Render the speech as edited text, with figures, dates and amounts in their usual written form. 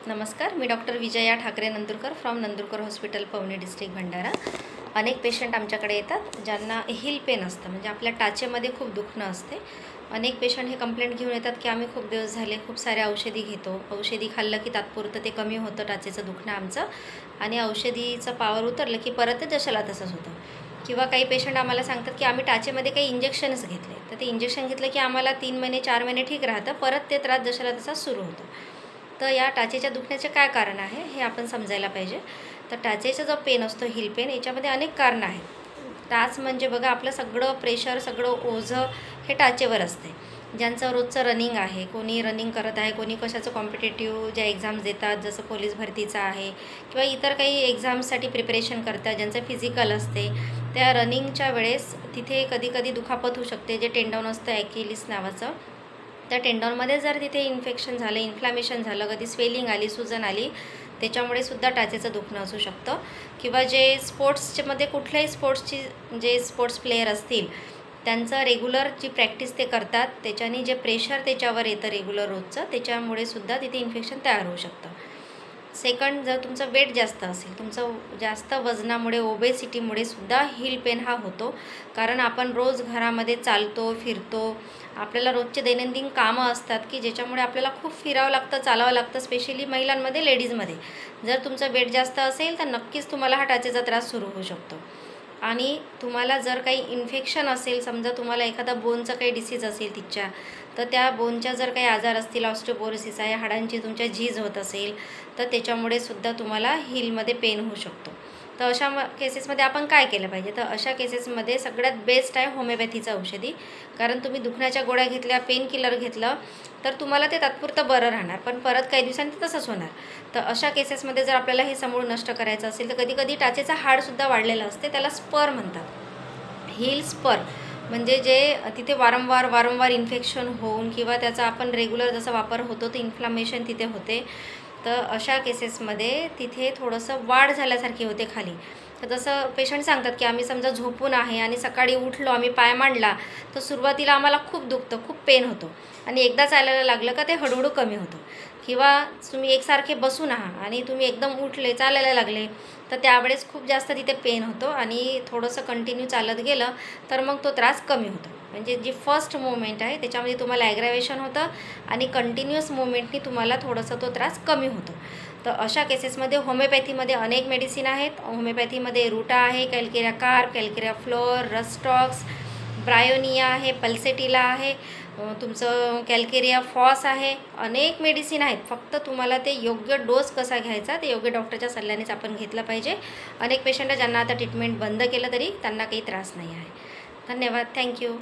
नमस्कार, मी doctor Vijaya Thakare Nandurkar from Nandurkar hospital Pavani district Bhandara. अनेक पेशंट आमच्याकडे येतात ज्यांना हिल पेन असतं, म्हणजे आपल्या टाचेमध्ये खूप दुखणं असते। अनेक पेशंट हे कंप्लेंट घेऊन येतात की आम्ही खूप दिवस झाले खूप सारे औषधी घेतो, औषधी खाल्लं की तात्पुरतं ते कमी होतं टाचेचं दुखणं आमचं, आणि औषधीचं पावर उतरलं की परत ते जशाला तसंच होतं। किंवा काही पेशंट आम्हाला सांगतात की आम्ही टाचेमध्ये काही इंजेक्शनच घेतले, तर ते इंजेक्शन घेतलं की आम्हाला 3 महिने 4 महिने ठीक राहतं, परत ते त्रास जशाला तसा सुरू होतो। तर या टाचेच्या दुखण्याचे काय कारण आहे हे आपण समजायला पाहिजे। तर टाचेचा जो पेन असतो हिल पेन, याच्यामध्ये अनेक कारणं आहेत। टाच म्हणजे बघा, आपलं सगळं प्रेशर, सगळं ओझं हे टाचेवर असते। ज्यांचं रोजचं रनिंग आहे, कोणी रनिंग करत आहे, कोणी कशाचं कॉम्पिटेटिव्ह ज्या एक्झाम्स देतात, जसं पोलीस भरतीचा आहे किंवा इतर काही एक्झाम्ससाठी प्रिपरेशन करतात, ज्यांचं फिजिकल असते, त्या रनिंगच्या वेळेस तिथे कधी कधी दुखापत होऊ शकते। जे टेंडॉन असतं ॲकिलिस नावाचं, त्या टेंडॉनमध्ये जर तिथे इन्फेक्शन झालं, इन्फ्लामेशन झालं, कधी स्वेलिंग आली, सुजन आली, त्याच्यामुळे सुद्धा टाचेचं दुखणं असू शकतं। किंवा जे स्पोर्ट्समध्ये कुठल्याही स्पोर्ट्सची जे स्पोर्ट्स प्लेयर असतील, त्यांचं रेग्युलर जी प्रॅक्टिस ते करतात, त्याच्याने जे प्रेशर त्याच्यावर येतं रेग्युलर रोजचं, त्याच्यामुळे सुद्धा तिथे इन्फेक्शन तयार होऊ शकतं। सेकंड, जर तुमचं वेट जास्त असेल, तुमचं जास्त वजनामुळे, ओबेसिटीमुळे सुद्धा हिल पेन हा होतो। कारण आपण रोज घरामध्ये चालतो, फिरतो, आपल्याला रोजचे दैनंदिन कामं असतात की ज्याच्यामुळे आपल्याला खूप फिरावं लागतं, चालावं लागतं, स्पेशली महिलांमध्ये, लेडीजमध्ये। जर तुमचं वेट जास्त असेल तर नक्कीच तुम्हाला हा टाचेचा त्रास सुरू होऊ शकतो। आणि तुम्हाला जर काही इन्फेक्शन असेल, समजा तुम्हाला एखादा बोनचं काही डिसीज असेल तिच्या, तर त्या बोनच्या जर काही आजार असतील, ऑस्टिओपोरोसिस आहे, हाडांची तुमच्या झीज होत असेल, तर त्याच्यामुळे सुद्धा तुम्हाला हिलमध्ये पेन होऊ शकतो। तर अशा केसेसमध्ये आपण काय केलं पाहिजे? तर अशा केसेसमध्ये सगळ्यात बेस्ट आहे होमिओपॅथीचं औषधी। कारण तुम्ही दुखण्याच्या गोळ्या घेतल्या, पेन किलर घेतलं, तर तुम्हाला ते तात्पुरतं बरं राहणार, पण परत काही दिवसांनी ते तसंच होणार। तर अशा केसेसमध्ये जर आपल्याला हे समूळ नष्ट करायचं असेल, तर कधी कधी टाचेचं हाडसुद्धा वाढलेलं असते, त्याला स्पर म्हणतात, हिल स्पर। म्हणजे जे तिथे वारंवार इन्फेक्शन होऊन किंवा त्याचा आपण रेग्युलर जसा वापर होतो तर इन्फ्लामेशन तिथे होते। तर अशा केसेसमध्ये तिथे थोडंसं वाढ झाल्यासारखी होते खाली। तर जसं पेशंट सांगतात की आम्ही समजा झोपून आहे आणि सकाळी उठलो, आम्ही पाय मांडला, तर सुरुवातीला आम्हाला खूप दुखतं, खूप पेन होतो, आणि एकदा चालायला लागलं का ते हळूहळू कमी होतं। किंवा तुम्ही एकसारखे बसून आहात आणि तुम्ही एकदम उठले, चालायला लागले, तर त्यावेळेस खूप जास्त तिथे पेन होतो, आणि थोडंसं कंटिन्यू चालत गेलं तर मग तो त्रास कमी होतो। म्हणजे जी फर्स्ट मूवमेंट आहे त्याच्यामध्ये तुम्हाला ॲग्रावेशन होतं, आणि कंटिन्युअस मूवमेंटनी तुम्हाला थोडंसं तो त्रास कमी होतो। तर अशा केसेसमध्ये होमिओपॅथीमध्ये अनेक मेडिसिन आहेत। होमिओपॅथीमध्ये रूटा आहे, calcarea carp, calcarea floor, rhus tox, bryonia आहे, पल्सेटिला आहे, तुमचं कॅल्केरिया फॉस आहे, अनेक मेडिसिन आहेत। फक्त तुम्हाला ते योग्य डोस कसा घ्यायचा ते योग्य डॉक्टरच्या सल्ल्यानेच आपण घेतलं पाहिजे। अनेक पेशंट ज्यांना आता ट्रीटमेंट बंद केलं तरी त्यांना काही त्रास नाही आहे। धन्यवाद, थँक्यू।